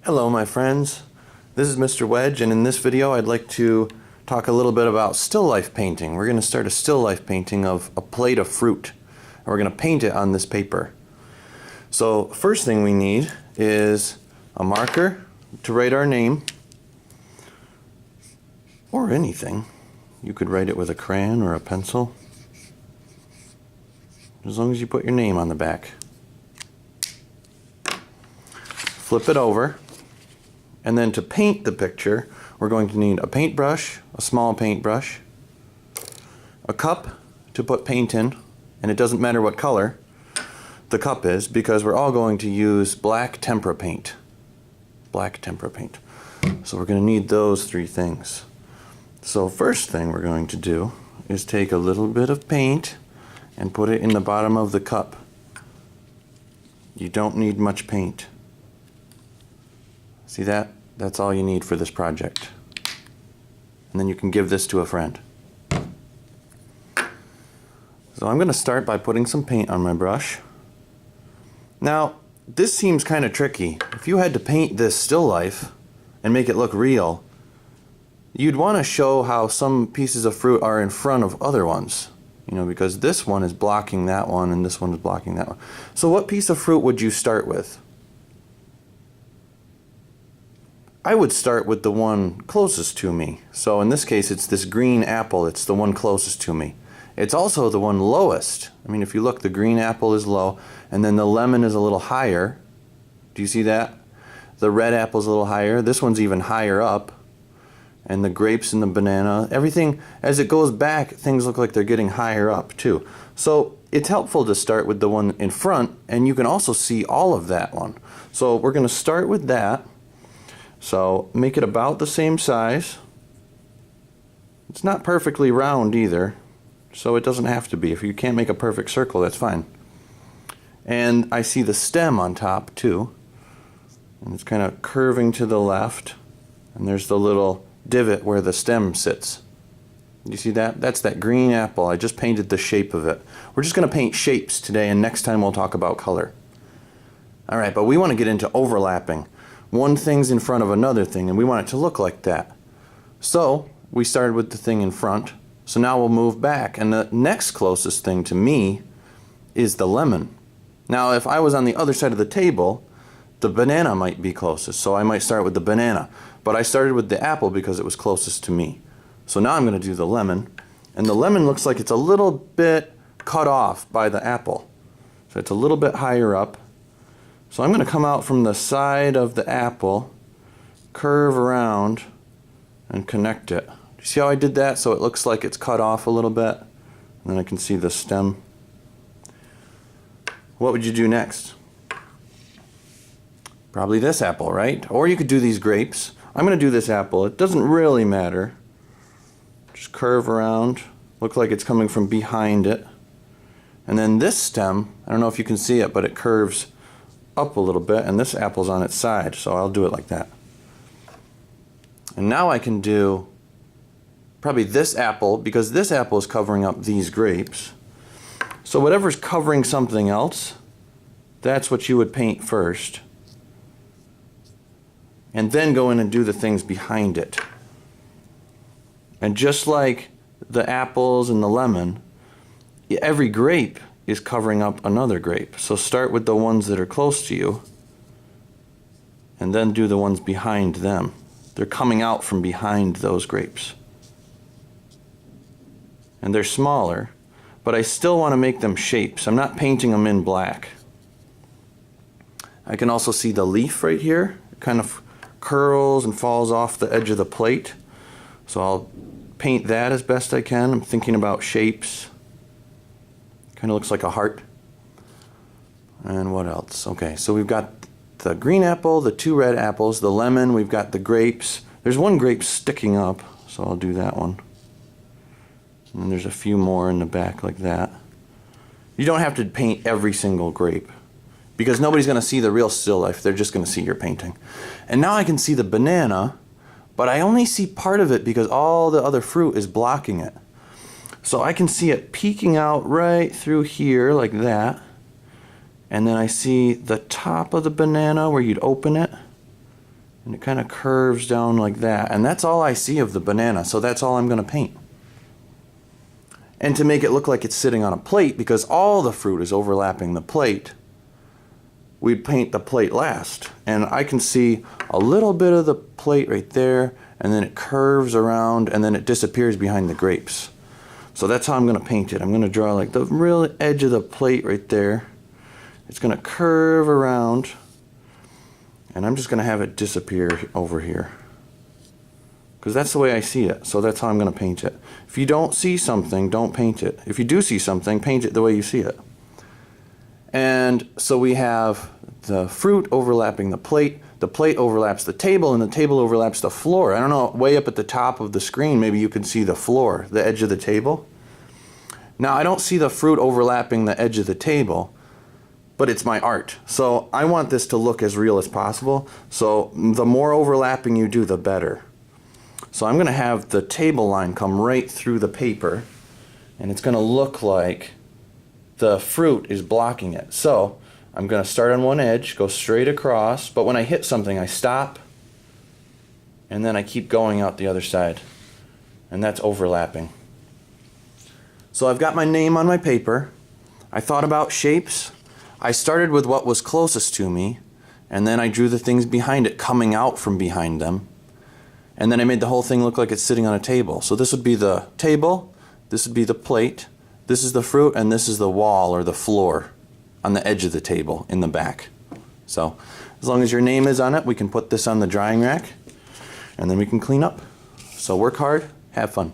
Hello my friends, this is Mr. Wedge, and in this video I'd like to talk a little bit about still life painting. We're going to start a still life painting of a plate of fruit, and we're going to paint it on this paper. So first thing we need is a marker to write our name, or anything. You could write it with a crayon or a pencil, as long as you put your name on the back. Flip it over. And then to paint the picture, we're going to need a paintbrush, a small paintbrush, a cup to put paint in, and it doesn't matter what color the cup is because we're all going to use black tempera paint. Black tempera paint. So we're going to need those three things. So first thing we're going to do is take a little bit of paint and put it in the bottom of the cup. You don't need much paint. See that? That's all you need for this project. And then you can give this to a friend. So I'm going to start by putting some paint on my brush. Now, this seems kind of tricky. If you had to paint this still life and make it look real, you'd want to show how some pieces of fruit are in front of other ones. You know, because this one is blocking that one and this one is blocking that one. So what piece of fruit would you start with? I would start with the one closest to me. So in this case it's this green apple, it's the one closest to me. It's also the one lowest. I mean, if you look, the green apple is low and then the lemon is a little higher. Do you see that? The red apple is a little higher. This one's even higher up. And the grapes and the banana, everything, as it goes back, things look like they're getting higher up too. So it's helpful to start with the one in front, and you can also see all of that one. So we're going to start with that. So make it about the same size. It's not perfectly round either, so it doesn't have to be. If you can't make a perfect circle, that's fine. And I see the stem on top too. And it's kind of curving to the left. And there's the little divot where the stem sits. You see that? That's that green apple. I just painted the shape of it. We're just going to paint shapes today, and next time we'll talk about color. Alright, but we want to get into overlapping. One thing's in front of another thing, and we want it to look like that. So we started with the thing in front, so now we'll move back, and the next closest thing to me is the lemon. Now if I was on the other side of the table, the banana might be closest, so I might start with the banana, but I started with the apple because it was closest to me. So now I'm going to do the lemon, and the lemon looks like it's a little bit cut off by the apple, so it's a little bit higher up. So I'm going to come out from the side of the apple, curve around, and connect it. Do you see how I did that? So it looks like it's cut off a little bit. And then I can see the stem. What would you do next? Probably this apple, right? Or you could do these grapes. I'm going to do this apple. It doesn't really matter. Just curve around. Look like it's coming from behind it. And then this stem, I don't know if you can see it, but it curves up a little bit, and this apple's on its side, so I'll do it like that. And now I can do probably this apple, because this apple is covering up these grapes. So whatever's covering something else, that's what you would paint first. And then go in and do the things behind it. And just like the apples and the lemon, every grape is covering up another grape. So start with the ones that are close to you and then do the ones behind them. They're coming out from behind those grapes. And they're smaller, but I still want to make them shapes. I'm not painting them in black. I can also see the leaf right here. It kind of curls and falls off the edge of the plate. So I'll paint that as best I can. I'm thinking about shapes. Kind of looks like a heart. And what else? Okay, so we've got the green apple, the two red apples, the lemon, we've got the grapes. There's one grape sticking up, so I'll do that one. And then there's a few more in the back like that. You don't have to paint every single grape, because nobody's going to see the real still life. They're just going to see your painting. And now I can see the banana, but I only see part of it because all the other fruit is blocking it. So I can see it peeking out right through here like that. And then I see the top of the banana where you'd open it. And it kind of curves down like that. And that's all I see of the banana, so that's all I'm going to paint. And to make it look like it's sitting on a plate, because all the fruit is overlapping the plate, we'd paint the plate last. And I can see a little bit of the plate right there, and then it curves around, and then it disappears behind the grapes. So that's how I'm going to paint it. I'm going to draw like the real edge of the plate right there. It's going to curve around, and I'm just going to have it disappear over here, because that's the way I see it. So that's how I'm going to paint it. If you don't see something, don't paint it. If you do see something, paint it the way you see it. And so we have the fruit overlapping the plate overlaps the table, and the table overlaps the floor. I don't know, way up at the top of the screen, maybe you can see the floor, the edge of the table. Now, I don't see the fruit overlapping the edge of the table, but it's my art. So I want this to look as real as possible. So the more overlapping you do, the better. So I'm going to have the table line come right through the paper, and it's going to look like the fruit is blocking it. So I'm going to start on one edge, go straight across, but when I hit something I stop, and then I keep going out the other side, and that's overlapping. So I've got my name on my paper. I thought about shapes. I started with what was closest to me, and then I drew the things behind it coming out from behind them, and then I made the whole thing look like it's sitting on a table. So this would be the table, this would be the plate, this is the fruit, and this is the wall or the floor on the edge of the table in the back. So as long as your name is on it, we can put this on the drying rack, and then we can clean up. So work hard, have fun.